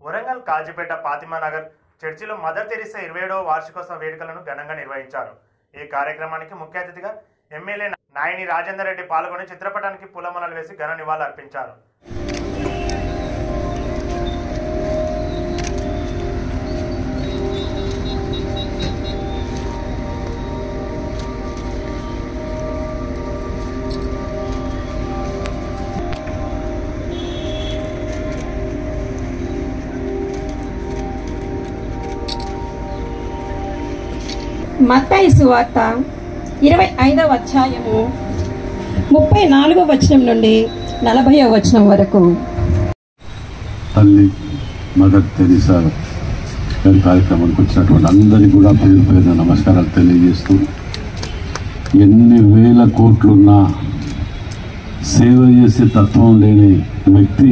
వరంగల్ కాజీపేట ఫాతిమా నగర్ చర్చిలో mother Teresa 27వ వార్షికోత్సవ వేడుకలను ఘనంగా నిర్వహించారు. ఈ కార్యక్రమానికి ముఖ్య అతిథిగా ఎమ్మెల్యే నాయని రాజేందర్ రెడ్డి పాల్గొని చిత్రపటానికి పూలమాలలు వేసి ఘన నివాళులు అర్పించారు. మత్తయి సువార్త 25వ అధ్యాయము 34వ వచనం నుండి 40వ వచనం వరకు. తల్లి మదర్ తెరీసా గారి కార్యక్రమానికి వచ్చినటువంటి అందరికీ కూడా పేరు పేరున నమస్కారాలు తెలియజేస్తూ, ఎన్ని వేల కోట్లున్నా సేవ చేసే తత్వం లేని వ్యక్తి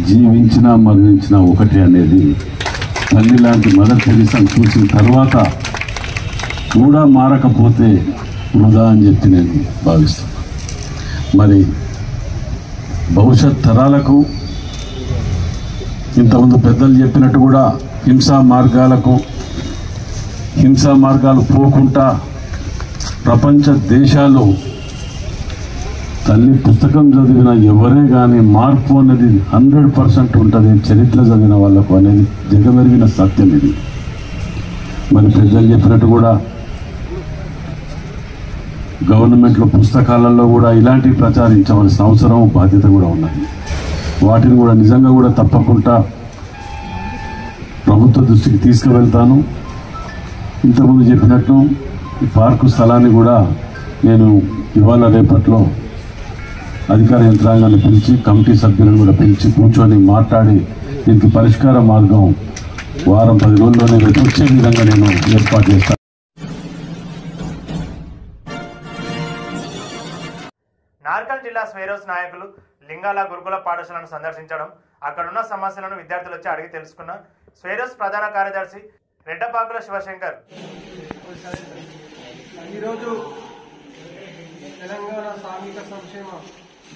జీవించినా మరణించినా ఒకటే అనేది తల్లి లాంటి మదర్ తెరీసాను చూసిన తర్వాత కూడా మారకపోతే వృధా అని చెప్పి నేను భావిస్తున్నాను. మరి భవిష్యత్ తరాలకు ఇంతకుముందు పెద్దలు చెప్పినట్టు కూడా హింసా మార్గాలు పోకుండా ప్రపంచ దేశాలు తల్లి పుస్తకం చదివిన ఎవరే కానీ మార్పు అనేది 100% ఉంటుంది చరిత్ర చదివిన వాళ్ళకు అనేది జగమెరిగిన సత్యం ఇది. మరి పెద్దలు చెప్పినట్టు కూడా గవర్నమెంట్లో పుస్తకాలలో కూడా ఇలాంటివి ప్రచారించవలసిన అవసరం బాధ్యత కూడా ఉన్నది. వాటిని కూడా నిజంగా కూడా తప్పకుండా ప్రభుత్వ దృష్టికి తీసుకువెళ్తాను. ఇంతకుముందు చెప్పినట్టు ఈ పార్కు స్థలాన్ని కూడా నేను ఇవాళ రేపట్లో అధికార యంత్రాంగాన్ని పిలిచి కమిటీ సభ్యులను కూడా పిలిచి కూర్చొని మాట్లాడి దీనికి పరిష్కార మార్గం వారం 10 రోజుల్లోనే వచ్చే విధంగా నేను ఏర్పాటు చేస్తాను. నార్కల్ జిల్లా స్వేరోస్ నాయకులు లింగాల గురుకుల పాఠశాలను సందర్శించడం, అక్కడున్న సమస్యలను విద్యార్థులు వచ్చి అడిగి తెలుసుకున్న స్వేరోస్ ప్రధాన కార్యదర్శి రెడ్డపాకుల శివశంకర్, ఈరోజు తెలంగాణ సాంఘిక సంక్షేమ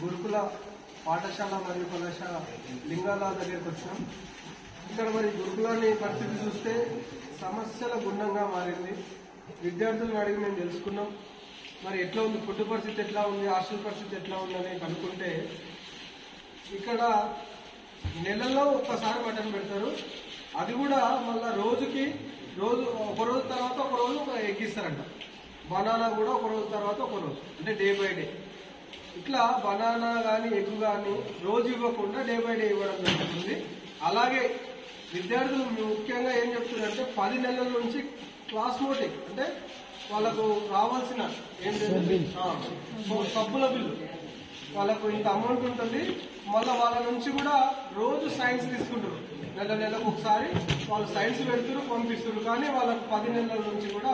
గురుకుల పాఠశాల మరియు కళాశాల లింగాల దగ్గరికి వచ్చినాం. ఇక్కడ మరి గురుకులాన్ని పరిస్థితి చూస్తే సమస్యల గుండంగా మారింది. విద్యార్థులను అడిగి మేము తెలుసుకున్నాం. మరి ఎట్లా ఉంది, ఫుడ్ పరిస్థితి ఎట్లా ఉంది, హాస్టల్ పరిస్థితి ఎట్లా ఉందని కనుక్కుంటే ఇక్కడ నెలలో ఒక్కసారి మటన్ పెడతారు. అది కూడా మళ్ళీ ఒక రోజు తర్వాత ఒక రోజు ఎగ్ ఇస్తారంట. బనానా కూడా ఒక రోజు తర్వాత ఒక రోజు, అంటే డే బై డే. ఇట్లా బనానా కానీ ఎగ్ కానీ రోజు ఇవ్వకుండా డే బై డే ఇవ్వడం జరుగుతుంది. అలాగే విద్యార్థులు ముఖ్యంగా ఏం చెప్తున్నారంటే 10 నెలల నుంచి క్లాస్మోటిక్ అంటే వాళ్ళకు రావాల్సిన ఏంటంటే సబ్బుల బిల్లు, వాళ్ళకు ఇంత అమౌంట్ ఉంటుంది. మళ్ళీ వాళ్ళ నుంచి కూడా రోజు సైన్స్ తీసుకుంటారు. నెలకు ఒకసారి వాళ్ళు సైన్స్ పెడుతున్నారు, పంపిస్తున్నారు. కానీ వాళ్ళకు 10 నెలల నుంచి కూడా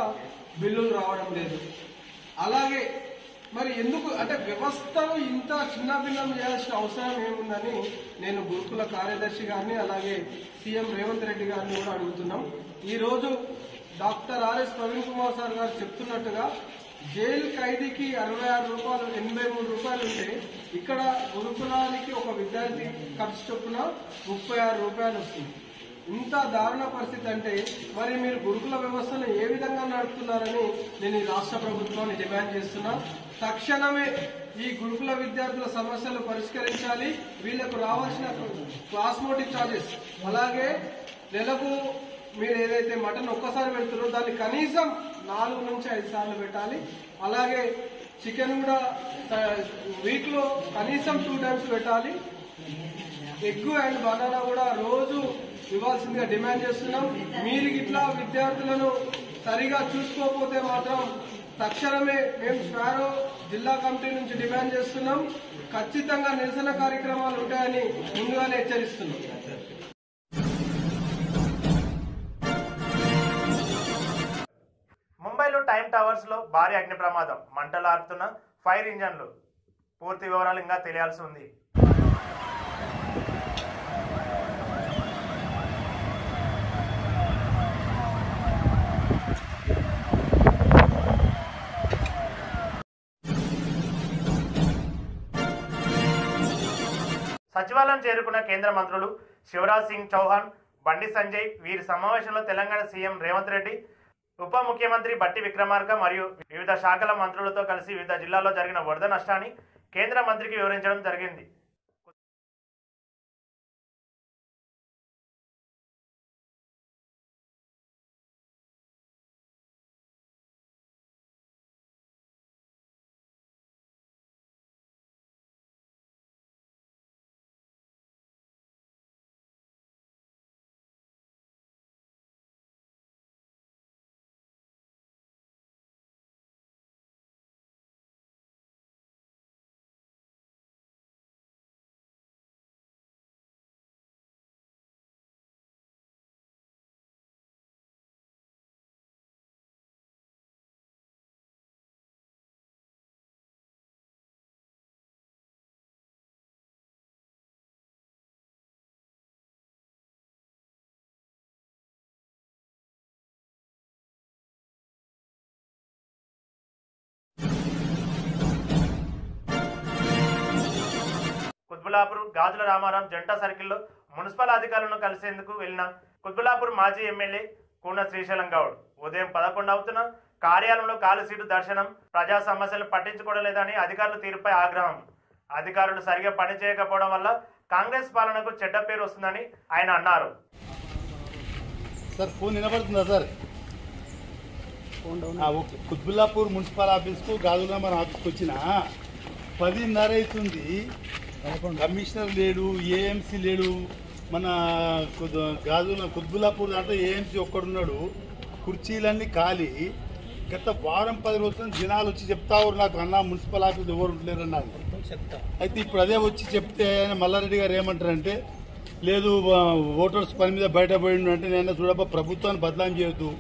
బిల్లులు రావడం లేదు. అలాగే మరి ఎందుకు అంటే వ్యవస్థను ఇంత చిన్న భిన్నం చేయాల్సిన అవసరం ఏముందని నేను గురుకుల కార్యదర్శి గారిని అలాగే సీఎం రేవంత్ రెడ్డి గారిని కూడా అడుగుతున్నాం. ఈరోజు doctor RS Praveen Kumar sir గారు చెప్తున్నట్టుగా జైలు ఖైదీకి 66 రూపాయలు 83 రూపాయలు ఉంటే ఇక్కడ గురుకులానికి ఒక విద్యార్థి ఖర్చు చొప్పున 36 రూపాయలు వస్తుంది. ఇంత దారుణ పరిస్థితి అంటే మరి మీరు గురుకుల వ్యవస్థను ఏ విధంగా నడుపుతున్నారని నేను ఈ రాష్ట్ర ప్రభుత్వాన్ని డిమాండ్ చేస్తున్నా. తక్షణమే ఈ గురుకుల విద్యార్థుల సమస్యలు పరిష్కరించాలి. వీళ్లకు రావాల్సిన క్లాస్మోటిక్ ఛార్జెస్, అలాగే నెలకు మీరు ఏదైతే మటన్ ఒక్కసారి పెడుతున్నారో దాన్ని కనీసం 4 నుంచి 5 సార్లు పెట్టాలి. అలాగే చికెన్ కూడా వీక్ లో కనీసం 2 టైమ్స్ పెట్టాలి. ఎగ్ అండ్ బనానా కూడా రోజు ఇవ్వాల్సిందిగా డిమాండ్ చేస్తున్నాం. మీరు ఇట్లా విద్యార్థులను సరిగా చూసుకోకపోతే మాత్రం తక్షణమే మేము స్పారో జిల్లా కమిటీ నుంచి డిమాండ్ చేస్తున్నాం. ఖచ్చితంగా నిరసన కార్యక్రమాలు ఉంటాయని ముందుగానే హెచ్చరిస్తున్నాం. ముంబైలో టైమ్ టవర్స్ లో భారీ అగ్ని ప్రమాదం, మంటలు ఆర్పుతున్న ఫైర్ ఇంజన్లు. పూర్తి వివరాలు ఇంకా తెలియాల్సి ఉంది. సచివాలయం చేరుకున్న కేంద్ర మంత్రులు శివరాజ్ సింగ్ చౌహాన్, బండి సంజయ్ వీరి సమావేశంలో తెలంగాణ సీఎం రేవంత్ రెడ్డి, ఉప ముఖ్యమంత్రి బట్టి విక్రమార్క మరియు వివిధ శాఖల మంత్రులతో కలిసి వివిధ జిల్లాల్లో జరిగిన వరద నష్టాన్ని కేంద్ర మంత్రికి వివరించడం జరిగింది. కుత్బులాపూర్ గాజుల రామారాం జంట సర్కిల్లో మున్సిపల్ అధికారులను కలిసేందుకు వెళ్లిన కుత్బులాపూర్ మాజీ ఎమ్మెల్యే కూన శ్రీశైలం గౌడ్ ఉదయం 11 అవుతున్న కార్యాలయంలో ఖాళీ సీటు దర్శనం, ప్రజా సమస్యలు పట్టించుకోవడం లేదని అధికారుల తీరుపై ఆగ్రహం. అధికారులు సరిగా పనిచేయకపోవడం వల్ల కాంగ్రెస్ పాలనకు చెడ్డ పేరు వస్తుందని ఆయన అన్నారు. సార్ ఫోన్ వినబడుతుందా సార్? ఓకే. కుత్బుల్లాపూర్ మున్సిపల్ ఆఫీస్కు గాజుల రామారాం ఆఫీస్కి వచ్చిన 10:30 అవుతుంది. కమిషనర్ లేడు, ఏఎంసీ లేడు. మన కుత్బుల్లాపూర్ దాంట్లో ఏఎంసీ ఒక్కడున్నాడు. కుర్చీలన్నీ ఖాళీ. గత వారం 10 రోజుల జనాలు వచ్చి చెప్తారు నాకు, అన్న మున్సిపల్ ఆఫీస్ ఎవరు ఉండలేరు అన్నారు. అయితే ఇప్పుడు అదే వచ్చి చెప్తే మల్లారెడ్డి గారు ఏమంటారంటే, లేదు ఓటర్స్ పని మీద బయట పోయిండు అంటే, నేను చూడబ్బా ప్రభుత్వాన్ని బదలాం చేయొద్దు,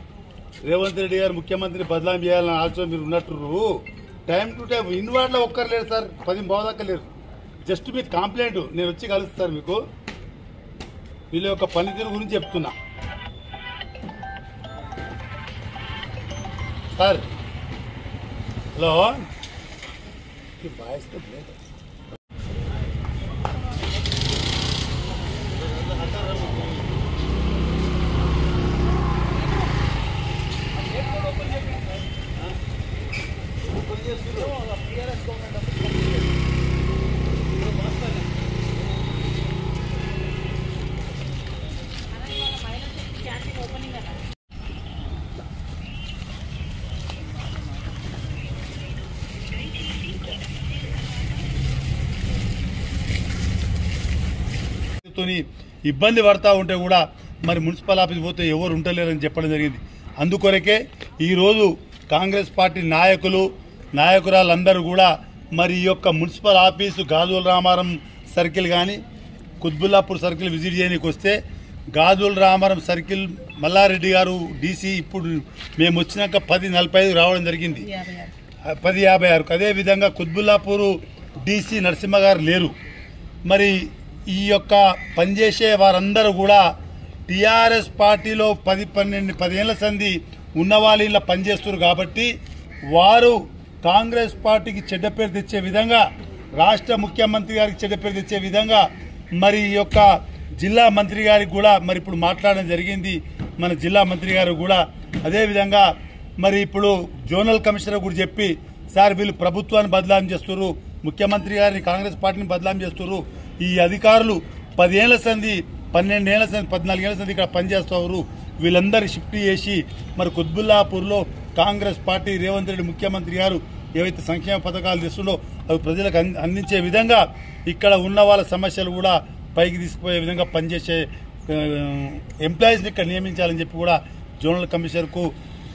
రేవంత్ రెడ్డి గారు ముఖ్యమంత్రిని బదలాం చేయాలని ఆలోచన మీరు ఉన్నట్టు. టైం టు టైం ఇన్వార్డ్లో ఒక్కరు లేరు సార్, 10 బావదాకా లేరు. జస్ట్ మీకు కంప్లైంట్ నేను వచ్చి కలుస్తాను. మీకు వీళ్ళ యొక్క పనితీరు గురించి చెప్తున్నా సార్. హలో బాయ్స్ ఇబ్బంది పడతా ఉంటే కూడా మరి మున్సిపల్ ఆఫీస్ పోతే ఎవరు ఉండలేరని చెప్పడం జరిగింది. అందుకొరకే ఈరోజు కాంగ్రెస్ పార్టీ నాయకురాలందరూ కూడా మరి ఈ యొక్క మున్సిపల్ ఆఫీసు గాజుల రామారం సర్కిల్ కానీ కుత్బుల్లాపూర్ సర్కిల్ విజిట్ చేయడానికి వస్తే, గాజుల రామారం సర్కిల్ మల్లారెడ్డి గారు డీసీ ఇప్పుడు మేము వచ్చినాక 10:45 రావడం జరిగింది, 10:56. అదేవిధంగా కుత్బుల్లాపూరు డీసీ నరసింహ గారు లేరు. మరి ఈ యొక్క పనిచేసే వారందరూ కూడా టీఆర్ఎస్ పార్టీలో 10 ఏళ్ల సంధి ఉన్న వాళ్ళు ఇలా పనిచేస్తున్నారు కాబట్టి వారు కాంగ్రెస్ పార్టీకి చెడ్డ పేరు తెచ్చే విధంగా, రాష్ట్ర ముఖ్యమంత్రి గారికి చెడ్డ పేరు తెచ్చే విధంగా మరి ఈ యొక్క జిల్లా మంత్రి గారికి కూడా మరి ఇప్పుడు మాట్లాడడం జరిగింది. మన జిల్లా మంత్రి గారు కూడా అదేవిధంగా మరి ఇప్పుడు జోనల్ కమిషనర్ కూడా చెప్పి, సార్ వీళ్ళు ప్రభుత్వాన్ని బదలాం చేస్తున్నారు, ముఖ్యమంత్రి గారిని కాంగ్రెస్ పార్టీని బదలాం చేస్తున్నారు, ఈ అధికారులు 10 ఏళ్ల సంధి 12 ఏళ్ల సంధి 14 ఏళ్ల సంధి ఇక్కడ పనిచేస్తారు, వీళ్ళందరూ షిఫ్ట్ చేసి మరి కుత్బుల్లాపూర్లో కాంగ్రెస్ పార్టీ రేవంత్ రెడ్డి ముఖ్యమంత్రి గారు ఏవైతే సంక్షేమ పథకాలు తెస్తుండో అవి ప్రజలకు అందించే విధంగా ఇక్కడ ఉన్న వాళ్ళ సమస్యలు కూడా పైకి తీసుకుపోయే విధంగా పనిచేసే ఎంప్లాయీస్ని ఇక్కడ నియమించాలని చెప్పి కూడా జోనల్ కమిషనర్కు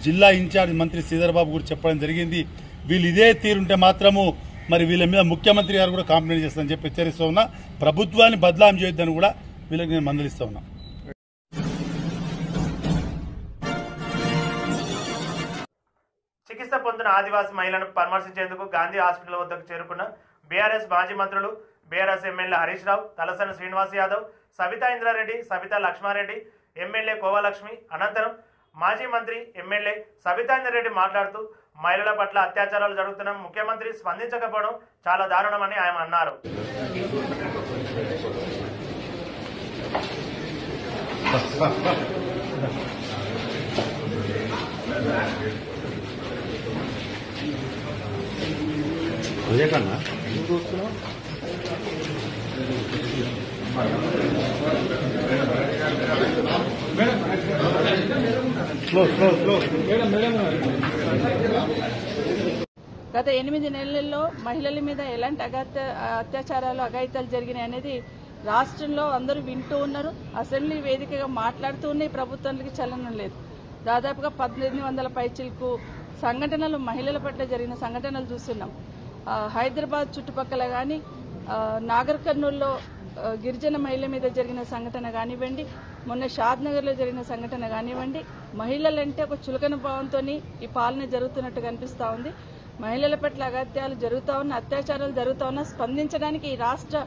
జిల్లా ఇన్ఛార్జ్ మంత్రి శ్రీధర్ బాబు కూడా చెప్పడం జరిగింది. వీళ్ళు ఇదే తీరుంటే మాత్రము మరి వీళ్ళ మీద ముఖ్యమంత్రి గారు కూడా కంప్లైంట్ చేస్తారని చెప్పి హెచ్చరిస్తూ ఉన్నా. ప్రభుత్వాన్ని బదలాం చేయొద్దని కూడా వీళ్ళకి నేను మందలిస్తూ ఉన్నా. చికిత్స పొందిన ఆదివాసీ మహిళను పరామర్శించేందుకు గాంధీ హాస్పిటల్ వద్దకు చేరుకున్న బీఆర్ఎస్ మాజీ మంత్రులు, BRS MLA Harish Rao, Talasani Srinivas Yadav, Sabitha Indra Reddy, Sabitha Lakshma Reddy, MLA Kova Lakshmi. అనంతరం మాజీ మంత్రి ఎమ్మెల్యే సబితా ఇంద్రారెడ్డి మాట్లాడుతూ, మహిళల పట్ల అత్యాచారాలు జరుగుతున్న ముఖ్యమంత్రి స్పందించకపోవడం చాలా దారుణమని ఆయన అన్నారు. కన్నా గత 8 నెలల్లో మహిళల మీద ఎలాంటి అత్యాచారాలు అఘాయిత్యాలు జరిగినాయి అనేది రాష్ట్రంలో అందరూ వింటూ ఉన్నారు. అసెంబ్లీ వేదికగా మాట్లాడుతూ ఉన్నాయి. ప్రభుత్వానికి చలనం లేదు. దాదాపుగా 1800 పైచిలకు సంఘటనలు మహిళల పట్ల జరిగిన సంఘటనలు చూస్తున్నాం. హైదరాబాద్ చుట్టుపక్కల కానీ నాగర్ కర్నూల్లో గిరిజన మహిళల మీద జరిగిన సంఘటన కానివ్వండి, మొన్న షాద్నగర్లో జరిగిన సంఘటన కానివ్వండి, మహిళలంటే ఒక చులకన భావంతో ఈ పాలన జరుగుతున్నట్టు కనిపిస్తూ ఉంది. మహిళల పట్ల అగత్యాలు జరుగుతూ ఉన్న, అత్యాచారాలు జరుగుతూ ఉన్నా స్పందించడానికి ఈ రాష్ట్ర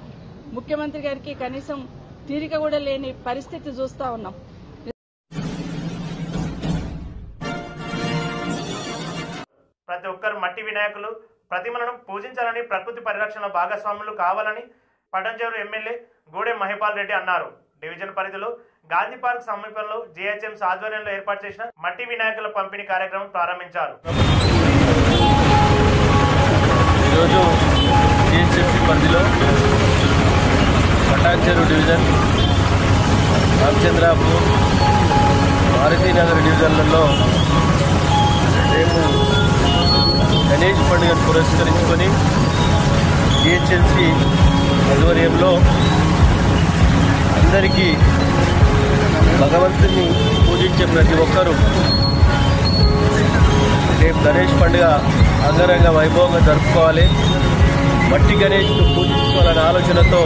ముఖ్యమంత్రి గారికి కనీసం తీరిక కూడా లేని పరిస్థితి చూస్తూ ఉన్నాం. ప్రతి ఒక్కరు మట్టి వినాయకులు ప్రతిమలను పూజించాలని, ప్రకృతి పరిరక్షణ భాగస్వాములు కావాలని పటంచెరు ఎమ్మెల్యే గూడెం మహిపాల్ రెడ్డి అన్నారు. డివిజన్ పరిధిలో గాంధీ పార్క్ సమీపంలో జీహెచ్ఎంసీ ఆధ్వర్యంలో ఏర్పాటు చేసిన మట్టి వినాయకుల పంపిణీ కార్యక్రమం ప్రారంభించారు. ఈరోజు జీహెచ్ఎంసీ పరిధిలో పటాన్చెరు డివిజన్, రామచంద్రాపూర్, భారతీనగర్ డివిజన్లలో రేపు గణేష్ పండుగను పురస్కరించుకొని జీహెచ్ఎంసీ ఆధ్వర్యంలో అందరికీ భగవంతుని పూజించే ప్రతి ఒక్కరూ రేపు గణేష్ పండుగ అంగరంగ వైభవంగా జరుపుకోవాలి, మట్టి గణేష్ను పూజించుకోవాలనే ఆలోచనతో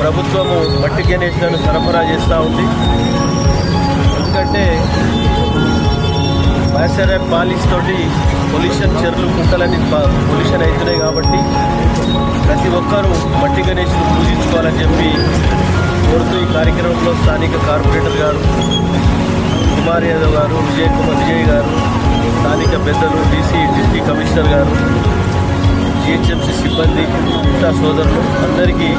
ప్రభుత్వము మట్టి గణేష్లను సరఫరా చేస్తూ ఉంది. ఎందుకంటే మ్యాసరైడ్ పాలిష్ తోటి పొల్యూషన్, చెర్లు కుంటలన్నీ పొల్యూషన్ అవుతున్నాయి కాబట్టి ప్రతి ఒక్కరూ మట్టి గణేష్ను పూజించుకోవాలని చెప్పి కోరుతూ ఈ కార్యక్రమంలో స్థానిక కార్పొరేటర్ గారు కుమార్ యాదవ్ గారు, విజయ్ గారు, స్థానిక పెద్దలు, డిప్యూటీ కమిషనర్ గారు, జీహెచ్ఎంసీ సిబ్బంది, మిగతా సోదరులు అందరికీ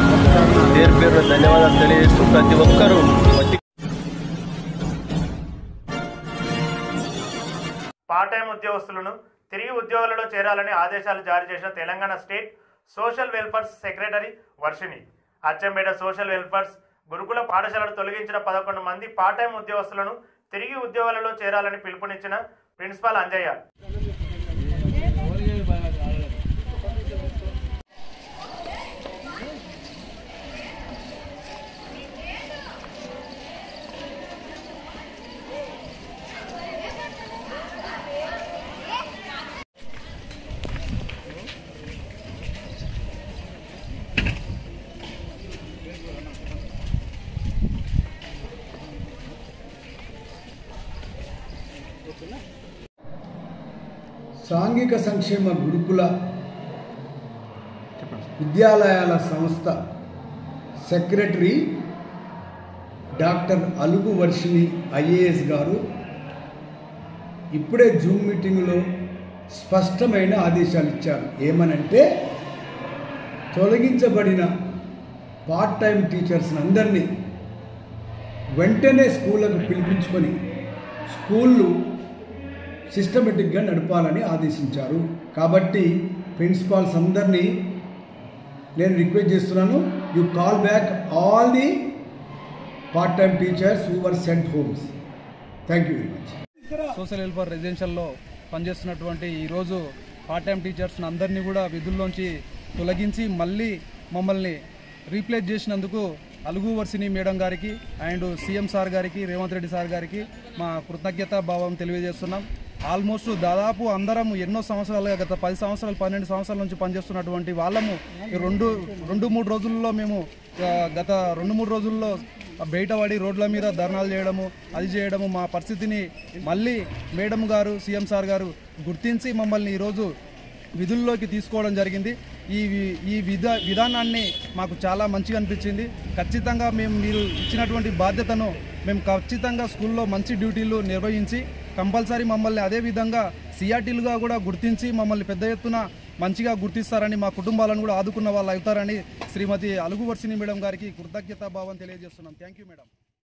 పేరు పేరున ధన్యవాదాలు తెలియజేస్తూ ప్రతి ఒక్కరూ పార్ట్ టైం ఉద్యోగస్తులను తిరిగి ఉద్యోగాలలో చేరాలని ఆదేశాలు జారీ చేసిన Telangana state social welfare secretary Varshini. Achampet social welfare గురుకుల పాఠశాలను తొలగించిన 11 మంది పార్ట్ టైం ఉద్యోగస్తులను తిరిగి ఉద్యోగాలలో చేరాలని పిలుపునిచ్చిన ప్రిన్సిపాల్ అంజయ్య. సాంఘిక సంక్షేమ గురుకుల విద్యాలయాల సంస్థ సెక్రటరీ డాక్టర్ అలుగు వర్షిణి ఐఏఎస్ గారు ఇప్పుడే జూమ్ మీటింగ్లో స్పష్టమైన ఆదేశాలు ఇచ్చారు. ఏమనంటే తొలగించబడిన పార్ట్ టైం టీచర్స్ అందరినీ వెంటనే స్కూళ్ళకు పిలిపించుకొని స్కూళ్ళు సిస్టమేటిక్గా నడపాలని ఆదేశించారు. కాబట్టి ప్రిన్సిపాల్స్ అందరినీ నేను రిక్వెస్ట్ చేస్తున్నాను, you call back all the part time teachers who were sent homes. Thank you very much. Social welfare రెసిడెన్షియల్లో పనిచేస్తున్నటువంటి ఈరోజు పార్ట్ టైం టీచర్స్ని అందరినీ కూడా విధుల్లోంచి తొలగించి మళ్ళీ మమ్మల్ని రీప్లేస్ చేసినందుకు అలుగు వర్షిణి మేడం గారికి అండ్ సీఎం సార్ గారికి, రేవంత్ రెడ్డి సార్ గారికి మా కృతజ్ఞతా భావం తెలియజేస్తున్నాం. ఆల్మోస్ట్ దాదాపు అందరం ఎన్నో సంవత్సరాలుగా గత 10 సంవత్సరాలు 12 సంవత్సరాల నుంచి పనిచేస్తున్నటువంటి వాళ్ళము రెండు మూడు రోజుల్లో మేము గత 2-3 రోజుల్లో బయటపడి రోడ్ల మీద ధర్నాలు చేయడము, అది చేయడము, మా పరిస్థితిని మళ్ళీ మేడం గారు, సీఎం సార్ గారు గుర్తించి మమ్మల్ని ఈరోజు విధుల్లోకి తీసుకోవడం జరిగింది. ఈ విధానాన్ని మాకు చాలా మంచిగా అనిపించింది. ఖచ్చితంగా మీరు ఇచ్చినటువంటి బాధ్యతను మేము ఖచ్చితంగా స్కూల్లో మంచి డ్యూటీలు నిర్వహించి కంపల్సరీ మమ్మల్ని అదేవిధంగా సిఆర్టీలుగా కూడా గుర్తించి మమ్మల్ని పెద్ద ఎత్తున మంచిగా గుర్తిస్తారని, మా కుటుంబాలను కూడా ఆదుకున్న వాళ్ళు అవుతారని శ్రీమతి అలుగు వర్షిణి మేడం గారికి కృతజ్ఞతా భావం తెలియజేస్తున్నాం. Thank you madam.